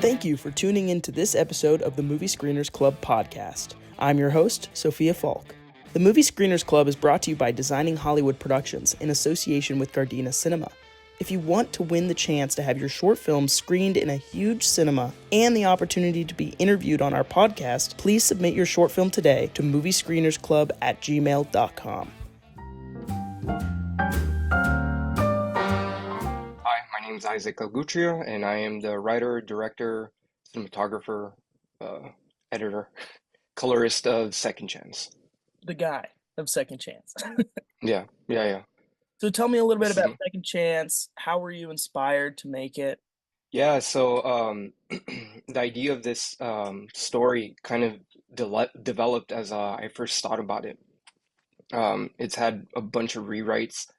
Thank you for tuning in to this episode of the Movie Screeners Club podcast. I'm your host, Sophia Falk. The Movie Screeners Club is brought to you by Designing Hollywood Productions in association with Gardena Cinema. If you want to win the chance to have your short film screened in a huge cinema and the opportunity to be interviewed on our podcast, please submit your short film today to moviescreenersclub@gmail.com. Hi, my name is Isaac Algurtia, and I am the writer, director, cinematographer, editor, colorist of Second Chance. The guy of Second Chance. Yeah. So tell me a little bit This is about me. Second Chance. How were you inspired to make it? Yeah, so the idea of this story kind of developed as I first thought about it. It's had a bunch of rewrites,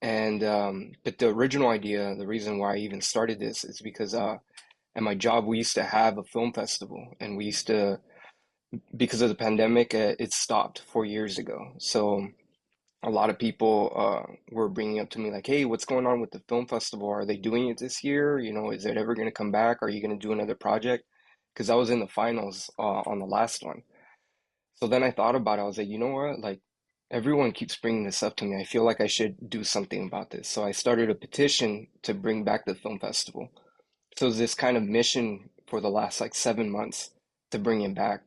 and but the original idea, the reason why I even started this is because at my job we used to have a film festival, and we used to, because of the pandemic, it stopped 4 years ago. So a lot of people were bringing up to me like, "Hey, what's going on with the film festival? Are they doing it this year? You know, is it ever going to come back? Are you going to do another project?" Because I was in the finals on the last one. So then I thought about it. I was like, you know what? Like, everyone keeps bringing this up to me. I feel like I should do something about this. So I started a petition to bring back the film festival. So it's this kind of mission for the last like 7 months to bring it back.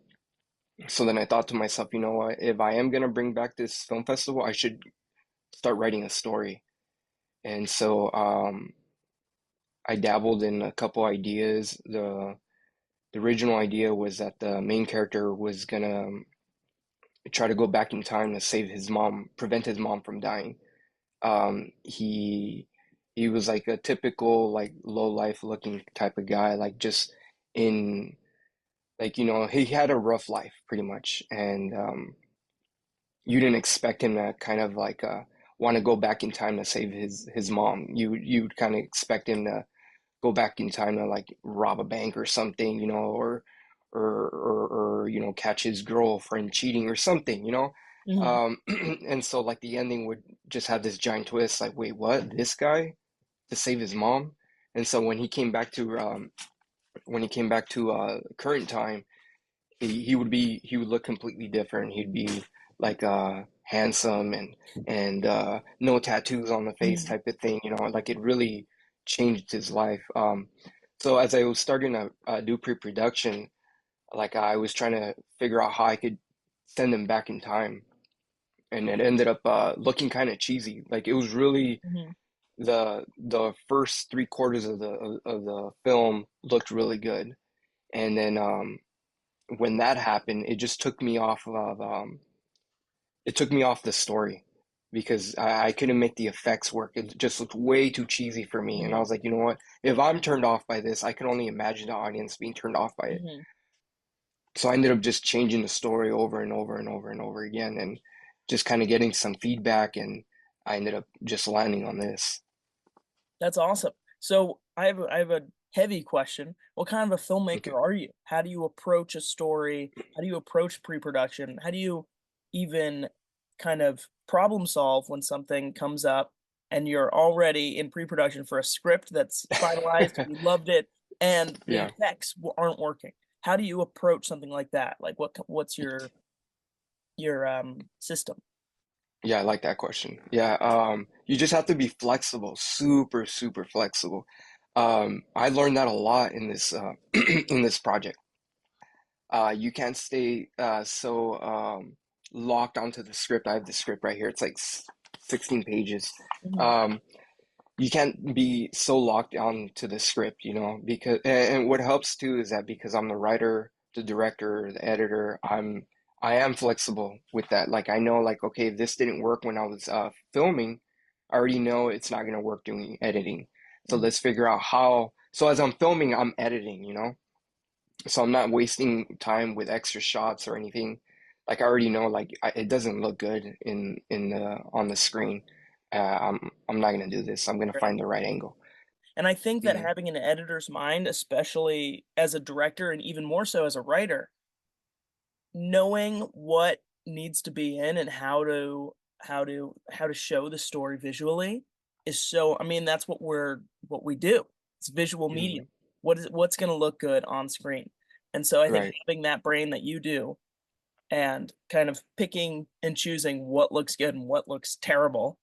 So then I thought to myself, you know what? If I am going to bring back this film festival, I should start writing a story. And so I dabbled in a couple ideas. The original idea was that the main character was gonna try to go back in time to save his mom, prevent his mom from dying. He was like a typical like low life looking type of guy, like just in like he had a rough life pretty much, and you didn't expect him to kind of like want to go back in time to save his mom. You'd kind of expect him to go back in time to like rob a bank or something, or catch his girlfriend cheating or something, Mhm. and so like the ending would just have this giant twist, like, wait, what? This guy to save his mom? And so when he came back to current time, he would look completely different. He'd be like handsome and no tattoos on the face Mhm. type of thing, like it really changed his life. So as I was starting to do pre-production, like I was trying to figure out how I could send him back in time, and it ended up looking kind of cheesy. Like it was really Mhm. the first 3 quarters of the film looked really good, and then when that happened, it just took me off of it took me off the story because I couldn't make the effects work. It just looked way too cheesy for me, and I Mhm. was like, you know what? If I'm turned off by this, I can only imagine the audience being turned off by it. Mhm. So I ended up just changing the story over and over and over and over again, and just kind of getting some feedback, and I ended up just landing on this. That's awesome. So I have a heavy question. What kind of a Okay. filmmaker are you? How do you approach a story? How do you approach pre-production? How do you even kind of problem solve when something comes up and you're already in pre-production for a script that's finalized, you loved it, and the Yeah. effects aren't working? How do you approach something like that? Like what's your system? Yeah, I like that question. Yeah, you just have to be flexible, super, super flexible. I learned that a lot in this in this project. You can't stay so locked onto the script. I have the script right here. It's like 16 pages. Mhm. Um, you can't be so locked on to the script, because and what helps too is that because I'm the writer, the director, the editor, I am flexible with that. Like I know like okay, if this didn't work when I was filming, I already know it's not gonna work doing editing. So Mhm. let's figure out how. So as I'm filming, I'm editing, so I'm not wasting time with extra shots or anything. Like I already know like it doesn't look good in the on the screen. I'm not gonna do this. I'm gonna find the right angle. And I think that Hmm. having an editor's mind, especially as a director and even more so as a writer, knowing what needs to be in and how to show the story visually is so, I mean, that's what we do. It's visual Hmm. medium. what's going to look good on screen. And so I think Right. having that brain that you do and kind of picking and choosing what looks good and what looks terrible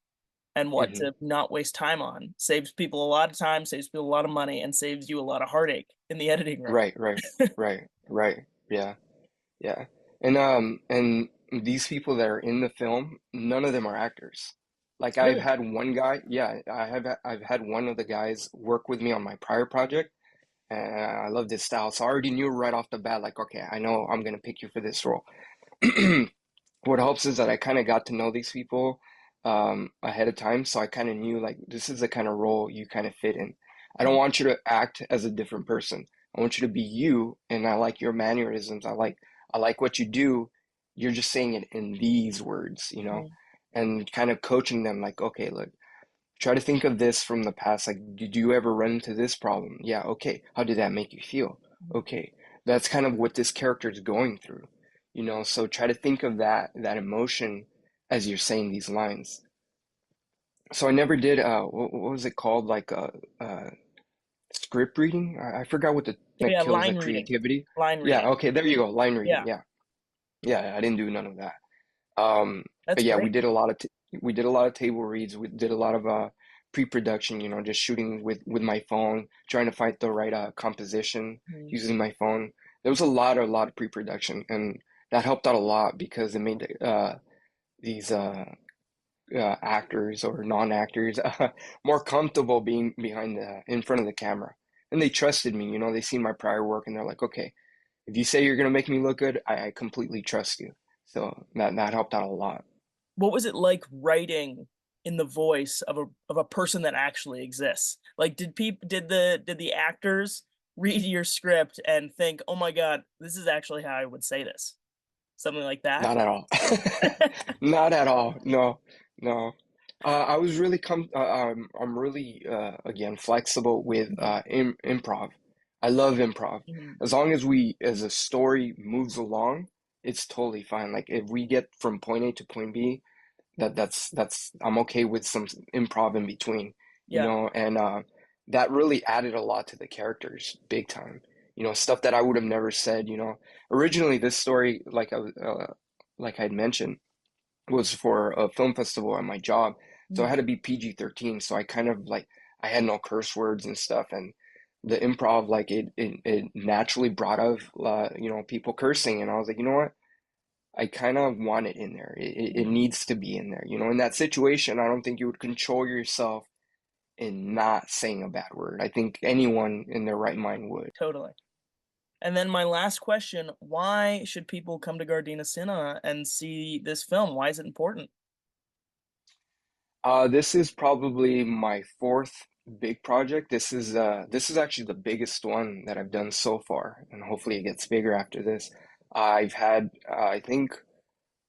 and what Hmm. to not waste time on saves people a lot of time, saves people a lot of money, and saves you a lot of heartache in the editing room. Right, right, right, right. Yeah, yeah. And these people that are in the film, none of them are actors. Like I've Really? had one guy, yeah, I've had one of the guys work with me on my prior project, and I love his style. So I already knew right off the bat, like, okay, I know I'm gonna pick you for this role. What helps is that I kind of got to know these people ahead of time, so I kind of knew like this is the kind of role you kind of fit in. I don't Mhm. want you to act as a different person. I want you to be you, and I like your mannerisms. I like what you do. You're just saying it in these words, you know, Mhm. and kind of coaching them like, okay, look, try to think of this from the past. Like, did you ever run into this problem? Yeah, okay. How did that make you feel? Okay. That's kind of what this character is going through, you know, so try to think of that emotion as you're saying these lines. So I never did what was it called? Like script reading? I forgot what the Oh that yeah, kills the line reading. creativity. Line Yeah, reading. okay, there you go. Line reading. Yeah, Yeah. Yeah, I didn't do none of that. that's But yeah, great. we did a lot of table reads. We did a lot of pre-production, you know, just shooting with my phone, trying to find the right composition Mhm. using my phone. There was a lot of pre-production, and that helped out a lot because it made these actors or non-actors more comfortable being behind the in front of the camera. And they trusted me, you know, they seen my prior work and they're like, okay, if you say you're gonna make me look good, I completely trust you. So that helped out a lot. What was it like writing in the voice of a person that actually exists? Like, did the actors read your script and think, "Oh my God, this is actually how I would say this," something like that? Not at all. Not at all. No, no. I was really I'm really again flexible with improv. I love improv. Mhm. As long as we as a story moves along, it's totally fine. Like if we get from point A to point B, that's I'm okay with some improv in between, you Yeah. know, and that really added a lot to the characters, big time. You know, stuff that I would have never said, you know. Originally, this story, like I'd mentioned, was for a film festival at my job, so I Mhm. had to be PG-13. So I kind of like I had no curse words and stuff, and the improv like it naturally brought up you know people cursing, and I was like, you know what? I kind of want it in there. It Mhm. needs to be in there. You know, in that situation, I don't think you would control yourself in not saying a bad word. I think anyone in their right mind would. Totally. And then my last question, why should people come to Gardena Cinema and see this film? Why is it important? This is probably my fourth big project. This is actually the biggest one that I've done so far, and hopefully it gets bigger after this. I've had I think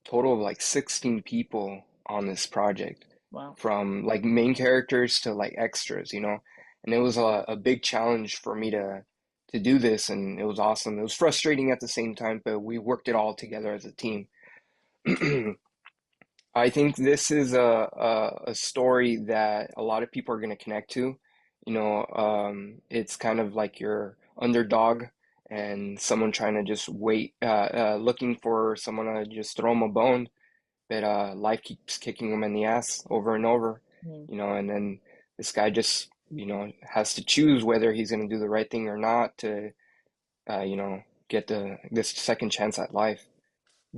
total of like 16 people on this project, Wow. from like main characters to like extras, you know. And it was a big challenge for me to do this, and it was awesome. It was frustrating at the same time, but we worked it all together as a team. I think this is a story that a lot of people are going to connect to. You know, it's kind of like your underdog and someone trying to just wait, looking for someone to just throw them a bone, but life keeps kicking him in the ass over and over, Mhm. you know, and then this guy just, you know, has to choose whether he's going to do the right thing or not to, you know, get this second chance at life.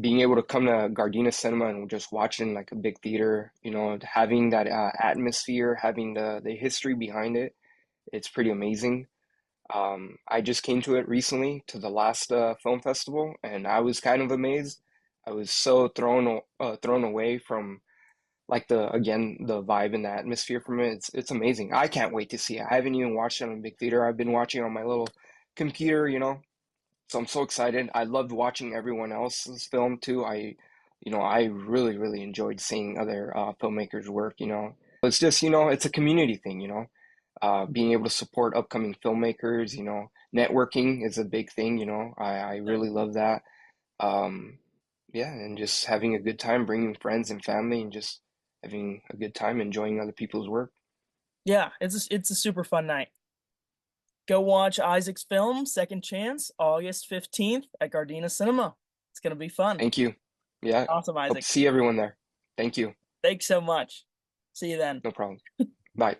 Being able to come to Gardena Cinema and just watch it in like a big theater, you know, having that atmosphere, having the history behind it, it's pretty amazing. I just came to it recently to the last film festival, and I was kind of amazed. I was so thrown away from like the again the vibe and the atmosphere from it. It's amazing. I can't wait to see it. I haven't even watched it on a big theater. I've been watching on my little computer, you know. So I'm so excited. I loved watching everyone else's film too. You know, I really enjoyed seeing other filmmakers work. You know, it's just you know it's a community thing. You know, being able to support upcoming filmmakers. You know, networking is a big thing. You know, I Yeah. really love that. Um, yeah, and just having a good time, bringing friends and family, and just having a good time enjoying other people's work. Yeah, it's a super fun night. go watch Isaac's film, Second Chance, August 15th at Gardena Cinema. It's going to be fun. Thank you. Yeah. Awesome, Hope Isaac. to see everyone there. Thank you. Thanks so much. See you then. No problem. Bye.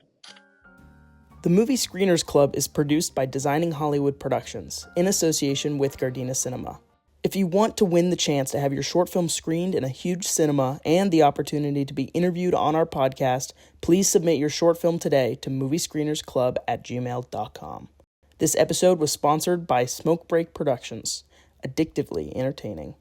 The Movie Screeners Club is produced by Designing Hollywood Productions in association with Gardena Cinema. If you want to win the chance to have your short film screened in a huge cinema and the opportunity to be interviewed on our podcast, please submit your short film today to moviescreenersclub@gmail.com. This episode was sponsored by Smokebreak Productions, addictively entertaining.